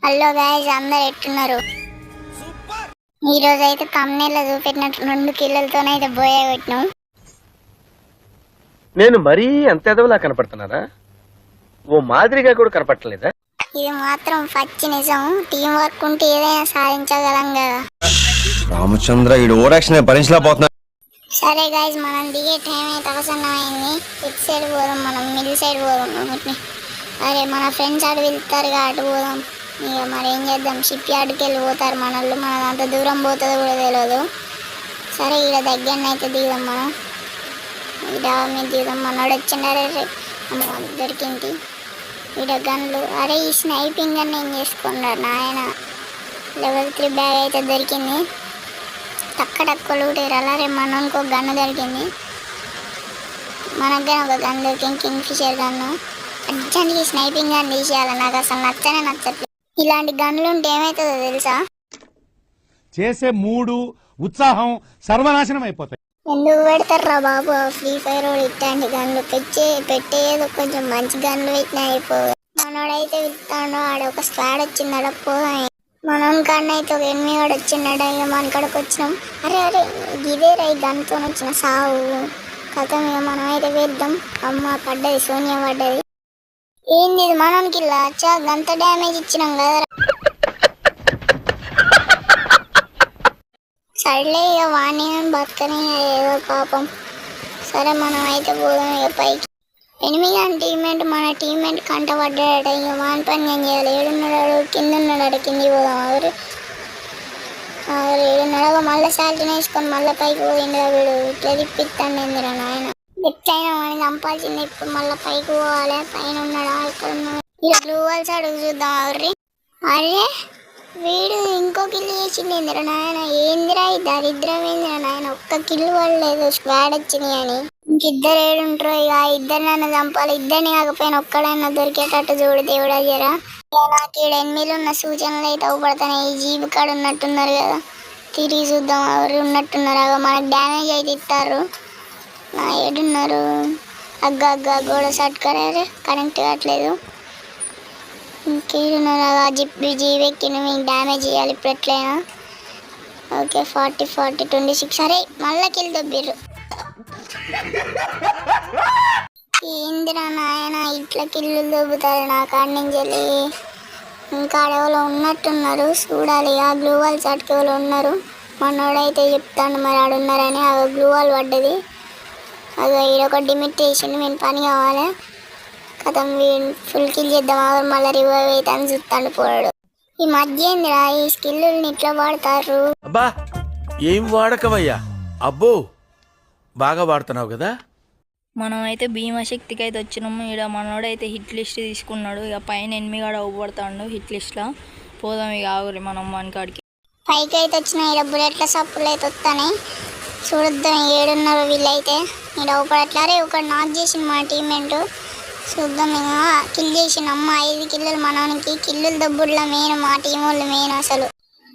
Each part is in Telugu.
హలో గైస్, అందరు ఎట్టున్నారు? ఈ రోజు అయితే thumbnail లో చూపెట్టినట్టు 2 కిలోలతోనైతే బోయ కొట్టినాం. నేను మరీ అంత ఎదవలా కనపడుతున్నారా? ఓ మాదిరిగా కూడా కనపడలేదా? ఇది మాత్రం పచ్చి నిజం. టీం వర్క్ ఉంటే ఏదైనా సాధించగలం కదా. రామచంద్ర ఈ ఓవరాక్షన్ భరించలేకపోతున్నా. సరే గైస్, మనం దిగే టైం అయితే అవసరమైంది. ఇటు సైడ్ పోదాం, మనం మిడిల్ సైడ్ పోదాం. అరే మన ఫ్రెండ్స్ అటు వెళ్తారుగా, అటు పోదాం. ఇక మరి ఏం చేద్దాం, షిప్ యార్డ్కి వెళ్ళి పోతారు మనోళ్ళు. మనం అంత దూరం పోతుందో కూడా తెలియదు. సరే ఇక్కడ దగ్గరనైతే దిగుదాం మనం. ఇక్కడ మీద దిగుదాం. మనోడు వచ్చిండే దొరికింది ఇక్కడ గన్లు. అరే ఈ స్నైపింగ్ అని ఏం చేసుకున్నారు నాయన. లెవెల్ 3 బ్యాగ్ అయితే దొరికింది. టక్క లూటేరాలి. అరే మనోనికి ఒక గన్ను దొరికింది. మనకు ఒక గన్ దొరికింది, కింగ్ ఫిషర్ గన్ను. అర్జెంట్గా స్నైపింగ్ గన్ తీసేయాలి. నాకు అసలు నచ్చట్లేదు. ఇలాంటి గన్లు ఉంటే ఏమవుతుందో తెలుసా? చేసే మూడు ఉత్సాహం సర్వనాశనం అయిపోతాయి. ఎందుకు పెడతారా బాబు ఫ్రీ ఫైర్ ఇట్లాంటి గన్లు? పెట్టేది కొంచెం మంచి గన్లు పెట్టినా అయిపోదు. మనోడైతే విత్తాడు. ఆడ ఒక స్క్వాడ్ వచ్చిందడ పోదాం. మనం కన్నా అయితే ఒక ఎనిమిది వాడు వచ్చిండట. ఇక మన కాడకు వచ్చినాం. అరే ఇదే రై గన్తో వచ్చిన సావు కథం. ఇక మనం అయితే వేద్దాం. అమ్మ పడ్డది, సోనియా పడ్డది. ఏంది ఇది మనోనికి లాచా? గంత డ్యామేజ్ ఇచ్చినాం కదా. సర్లే ఇక వాణి బతకని ఏదో పాపం. సరే మనం అయితే పోదాం ఇక పైకి. ఎనిమిది అని టీమ్మేట్, మన టీమ్మేట్ కంట పడ్డాడట. ఇక వాని పని ఏం చేయాలి? ఏడున్నాడు, కింద ఉన్నాడట. కింది పోదాం. ఎవరు ఏడున్నాడో మళ్ళీ శాలరీని వేసుకొని మళ్ళీ పైకి పోయిండు. వీడు ఇట్లా తిప్పిస్తాడు ఎందురా నాయన. ఎట్లయినా వాడిని చంపాల్సింది. ఇప్పుడు మళ్ళీ పైకి పోవాలి. పైన ఉన్నాడా, ఇక్కడ ఉన్నాడు. ఇక బ్లూ వాల్స్ అడుగు చూద్దాం. అరే వీడు ఇంకో కిల్లు చేసింది ఏందిరా నాయన. ఏందిరా ఈ దరిద్రం ఏందిరా నాయన. ఒక్క కిల్లు పడలేదు స్క్వాడ్ వచ్చినాయి అని. ఇంకిద్దరు ఏడుంటారు. ఇక ఇద్దరు నన్ను చంపాలి. ఇద్దరిని కాకపోయినా ఒక్కడైనా దొరికేటట్టు చూడు దేవుడా జరా. నాకు ఈడ ఎనిమిదిలో ఉన్న సూచనలు అయితే అవపడతాయి. ఈ జీబు కాడ ఉన్నట్టున్నారు కదా, తిరిగి చూద్దాం. ఎవరు ఉన్నట్టున్నారు. మనకు డ్యామేజ్ అయితే ఇస్తారు. నా ఏడున్నారు. అగ్గ గోడ సట్కరే కనెక్ట్ కావట్లేదు. ఇంకేడున్నారు. జీవెక్కి మీకు డ్యామేజ్ చేయాలి ఇప్పుడు ఎట్లయినా. ఓకే 40 26. సరే మళ్ళీ కిల్ దొబ్బిర్రు. ఏందిరా నాయన ఇట్లా కిల్లు దొబ్బుతారు నా కాడి నుంచి వెళ్ళి. ఇంకా ఎవరో ఉన్నట్టున్నారు చూడాలి. ఆ గ్లూ వాల్ చట్కి ఎవరు ఉన్నారు. మనోడైతే చెప్తాను మరి ఆడున్నారని. ఆ గ్లూ వాల్ పడ్డది. అదో ఈడొక డిమిట్ వేసిండు. మేము పని కావాలి కథం. ఫుల్ కిల్ చేద్దాం. మళ్ళీ రివైవ్ అయితే అని చూస్తాడు పోయాడు. ఈ మధ్య ఏందిరా ఈ స్కిల్ని ఇట్లా వాడతారు. అబ్బా ఏం వాడకవయ్యా. అబ్బో బాగా వాడుతున్నావు కదా. మనం అయితే భీమశక్తికి అయితే వచ్చినాము. ఇక్కడ మనోడైతే హిట్ లిస్ట్ తీసుకున్నాడు. ఇక పైన ఎనిమిగాడు అవ్వబడతాడు హిట్ లిస్ట్లో. పోదాం ఇక ఆగురి మనం మనకాడికి. పైకి అయితే వచ్చిన ఇక్కడ బుల్లెట్ల సప్పులు అయితే వస్తాయి. చూద్దాం ఏడున్నారు వీళ్ళైతే. ఇక్కడ ఒకట్లరే ఒకటి నాక్ చేసింది మా టీమ్మేట్. చూద్దాం ఇక కిల్ చేసిన. అమ్మ 5 కిల్లులు మనోనికి. కిల్లులు దబ్బుడ్ల మెయిన్ మా టీం వాళ్ళు మెయిన్. అసలు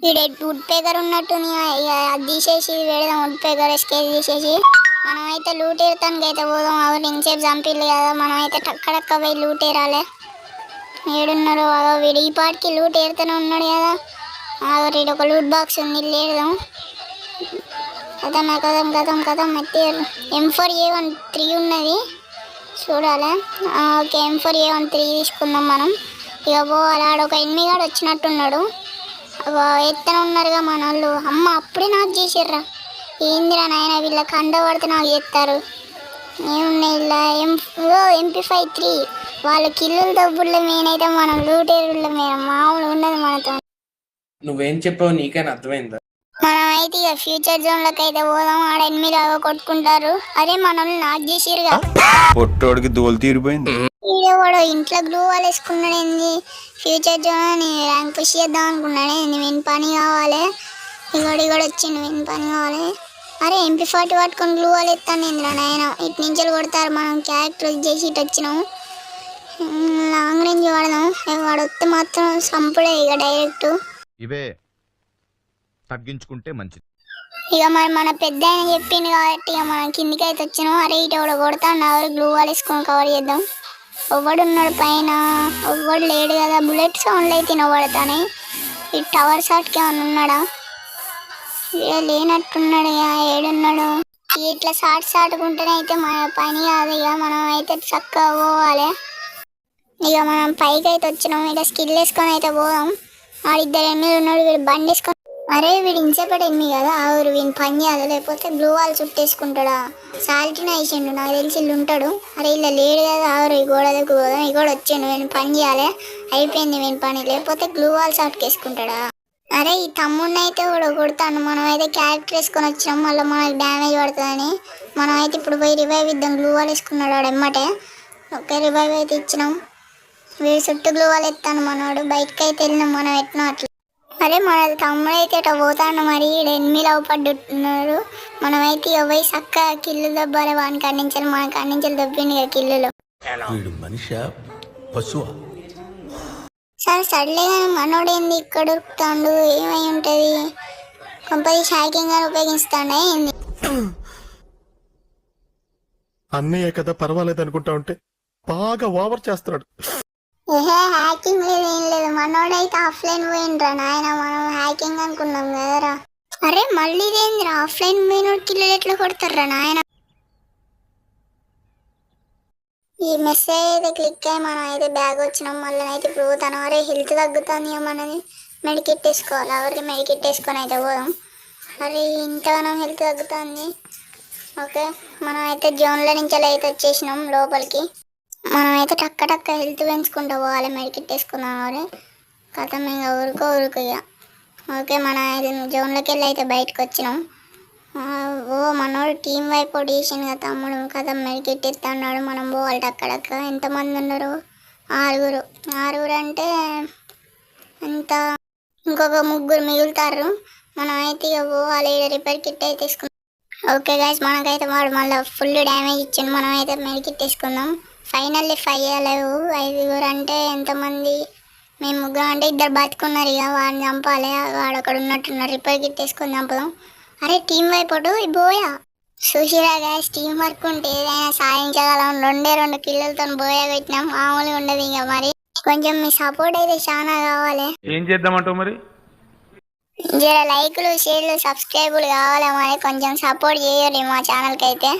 వీడు వుడ్ పేకర్ ఉన్నట్టు ఇక అది తీసేసి పెడదాం. వుడ్ పేకర్ స్కేల్ తీసేసి మనమైతే లూటేరుతానికి అయితే పోదాం. ఎవరు ఇంసేపు చంపిల్లు కదా. మనమైతే టక్క పోయి లూటేరాలే. ఏడున్నారు వీడు ఈ పాటికి లూటేరుతూనే ఉన్నాడు కదా. వీడు ఒక లూట్ బాక్స్ ఉంది, లేదాం. కథం ఎత్తారు. M4A13 ఉన్నది చూడాలి. ఓకే M4A13 తీసుకుందాం మనం. ఇక పోవాలి. ఆడొక ఎనిమిగాడు వచ్చినట్టున్నాడు. ఎత్తన ఉన్నారుగా మన వాళ్ళు. అమ్మ అప్పుడే నాకు చేసిర్రా. ఏందిరా నాయన వీళ్ళ కండ పడితే నాకు చేస్తారు. ఏమున్నాయి ఇలా MP53. వాళ్ళ కిల్లుల డబ్బుల్లో మేనైతే మనం లూటేరుల్లో మేము మామూలు ఉన్నది మనతో. నువ్వేం చెప్పావు నీకైనా అర్థమైందా? మనమైతే ఇక ఫ్యూచర్ జోన్లోకి అయితే పోదాం. ఆడ ఎనిమిది కొట్టుకుంటారు. అరే మనల్ని నాకు చేసిరుగా. పొట్టోడికి దోలు తీరిపోయింది. ఈడేవాడు ఇంట్లో గ్లూ వాల్ వేసుకున్నాడు. ఏంది ఫ్యూచర్ జోన్ అని ర్యాంక్ పుష్ చేద్దాం అనుకున్నాడు. ఏంది విన్ పని కావాలి. ఇగోడు వచ్చిండు, విన్ పని కావాలి. అరే MP40 పట్టుకొని గ్లూ వాల్ ఎత్తాను ఏంద్రా నాయన. ఇటు నుంచి కొడతారు. మనం క్యారెక్టర్ చేసి ఇటు వచ్చినాము. లాంగ్ రేంజ్ వాడదాం. వాడు వస్తే మాత్రం సంపుడే ఇక డైరెక్ట్. ఇవే తగ్గించుకుంటే మంచిది. ఇక మరి మన పెద్ద ఆయన చెప్పింది కాబట్టి ఇక మనం కిందికి అయితే వచ్చినాం. అరే ఇటు కూడా కొడతాను. ఎవరు గ్లూ వాల్ వేసుకొని కవర్ చేద్దాం. ఎవడున్నాడు పైన? ఎవ్వడు లేడు కదా. బుల్లెట్ సౌండ్లు అయితే వినబడతానే. ఈ టవర్ షాట్కి ఏమన్నా ఉన్నాడా? లేనట్టున్నాడు. ఏడున్నాడు? ఇట్లా సాటుకుంటేనే అయితే మన పని కాదు. ఇక మనం అయితే చక్కగా పోవాలి. ఇక మనం పైకి అయితే వచ్చినాం. ఇక స్కిల్ వేసుకొని అయితే పోదాం. వాడిద్దరు ఎనిమిది ఉన్నాడు. వీడు బండి వేసుకొని, అరే వీడు ఇంచేపటి ఎనిమిది కదా, ఆవురు వీని పని చేయాలి. లేకపోతే బ్లూ వాల్ చుట్టేసుకుంటాడా? సాల్టీని వేసిండు, నాకు తెలిసి ఇల్లు ఉంటాడు. అరే ఇలా లేడు కదా, ఆవురు ఈ గోడ దగ్గర పోదాం. ఈ గోడ వచ్చిండు, వీని పని చేయాలి. అయిపోయింది వీని పని. లేకపోతే గ్లూ వాల్ సాటుకేసుకుంటాడా? అరే ఈ తమ్ముడిని అయితే కూడా కొడతాను. మనం అయితే క్యారెక్టర్ వేసుకొని వచ్చినాం, మళ్ళీ మనకి డ్యామేజ్ పడుతుందని. మనం అయితే ఇప్పుడు పోయి రివైవ్ ఇద్దాం. గ్లూ వాల్ వేసుకున్నాడు వాడు ఎమ్మటే. ఓకే రివైవ్ అయితే ఇచ్చినాం. వీడు చుట్టూ గ్లూ వాల్ ఎత్తాను మనవాడు. బయటకు అయితే వెళ్ళినాం మనం ఎట్లా అట్లా. అరే మన తమ్ముడు అయితే ఇట్లా పోతాను. మరి ఈడ ఎనిమిది పడ్డున్నారు. మనమైతే ఇక పోయి చక్క కిల్లు దబ్బాలి. వాడిని ఖండించాలి, మన ఖండించాలి. దబ్బిండి ఇక కిల్లులో. వీడు మనిషా పశువా? సరే సర్లే కానీ మనోడు ఏంది ఇక్కడ దొరుకుతాడు? ఏమై ఉంటుంది? కొంపది షాకింగ్ గా ఉపయోగిస్తాడే ఏంది? అన్నయ్య కదా పర్వాలేదు అనుకుంటా ఉంటే బాగా ఓవర్ చేస్తున్నాడు. ఏహే హ్యాకింగ్ లేదు ఏం లేదు. మనోడైతే ఆఫ్లైన్ పోయిండ్రా నాయన. మనం హ్యాకింగ్ అనుకున్నాం కదరా. అరే మళ్ళీ ఇదేందిరా, ఆఫ్లైన్ పోయినోడు కిల్లులు ఎట్లా కొడతారా నాయన? ఈ మెసేజ్ అయితే క్లిక్ అయ్యి మనం అయితే బ్యాగ్ వచ్చినాం. మళ్ళీ అయితే ఇప్పుడు పోతాను. అరే హెల్త్ తగ్గుతుంది మనది. మెడికెట్ వేసుకోవాలి. ఎవరికి మెడికెట్ వేసుకొని అయితే పోదాం. అరే ఇంతగానో హెల్త్ తగ్గుతుంది. ఓకే మనం అయితే జోన్ల నుంచి అయితే వచ్చేసినాం లోపలికి. మనం అయితే టక్క హెల్త్ పెంచుకుంటూ పోవాలి. మెడికెట్ వేసుకుందాం. అరే కథ ఇంకా ఊరుకో ఇక. ఓకే మన జోన్లోకి వెళ్ళి అయితే బయటకు వచ్చినాం. ఓ మనోడు టీం వైపు పొడిషన్ కదా తమ్ముడు. కదా మెడికెట్ ఇస్తున్నాడు. మనం పోవాలి అక్కడక్క. ఎంతమంది ఉన్నారు? ఆరుగురు అంటే ఎంత? ఇంకొక ముగ్గురు మిగులుతారు. మనం అయితే ఇక పోవాలి. రిపేర్ కిట్ అయితే తీసుకుందాం. ఓకే గైస్ మనకైతే వాడు మళ్ళీ ఫుల్ డ్యామేజ్ ఇచ్చిండు. మనం అయితే మెడికెట్ తీసుకుందాం. ఫైనల్లీ 5 లేవు. 5 అంటే ఎంతమంది? మేము ముగ్గురు అంటే 2 బతుకున్నారు. ఇక వాడిని చంపాలి. వాడు అక్కడ ఉన్నట్టున్నారు. రిపేర్ కిట్ తీసుకొని చంపుదాం. అరే టీం వైపు బోయా చూసిరా గ్యాస్. టీం వర్క్ ఉంటే ఏదైనా సాధించగలం. 2 కిల్లలతో బోయా పెట్టినాం. మామూలుగా ఉండదు ఇక. మరి కొంచెం మీ సపోర్ట్ అయితే చాలా కావాలి. ఏం చేద్దామంటావు మరి? జర లైకులు షేర్లు సబ్స్క్రైబులు కావాలి. మరి కొంచెం సపోర్ట్ చేయాలి మా ఛానల్కి అయితే.